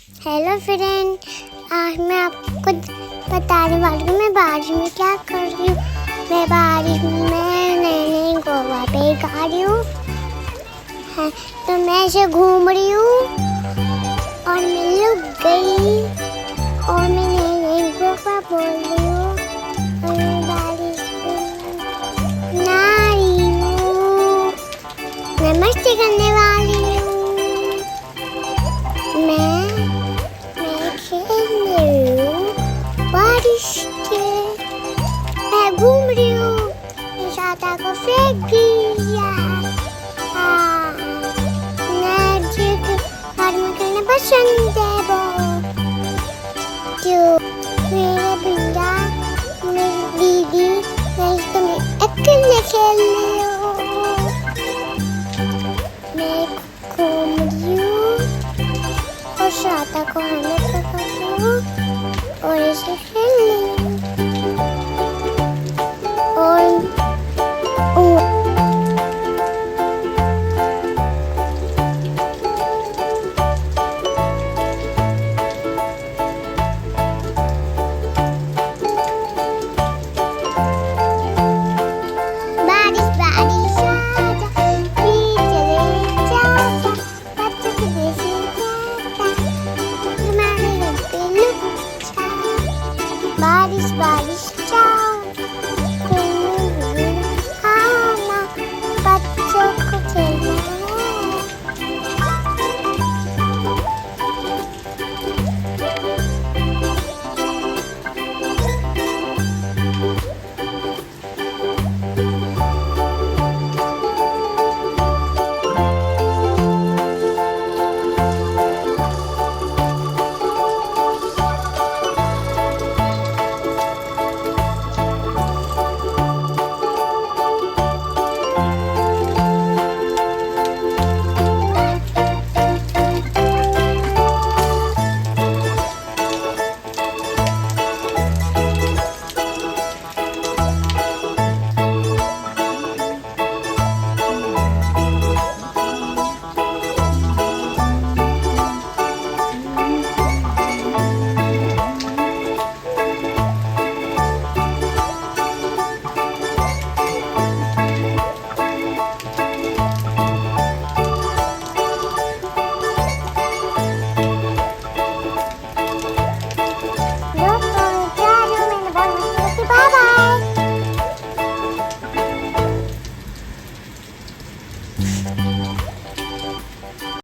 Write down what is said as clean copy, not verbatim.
Hello friend, आज मैं आपको बताने वाली हूँ मैं बारिश में क्या कर रही हूँ। मैं बारिश में नई गोवा पे जा रही हूँ, तो मैं ऐसे घूम रही हूँ और मैं लुक गई और मैं नई गोवा बोल रही हूँ और मैं बारिश में नहा रही हूँ। मैं मस्ती करने वाली हूँ। मैं खेल रही हूँ बारिश के। मैं घूम रही हूँ, मैं छाता को फेंक दिया। मुझे घर में खेलना पसंद है बहुत। क्यों मेरे भैया मेरी दीदी मैं तुम्हें अकेले खेल रही हूँ। मैं घूम रही हूँ और छाता को हमें पकड़ रही हूँ और इसे खेल रही हूँ। बारिश बारिश आजा, भीग चले जाता, बच्चों के देश जाता, तुम्हारे घर पे लुक जा। बारिश बारिश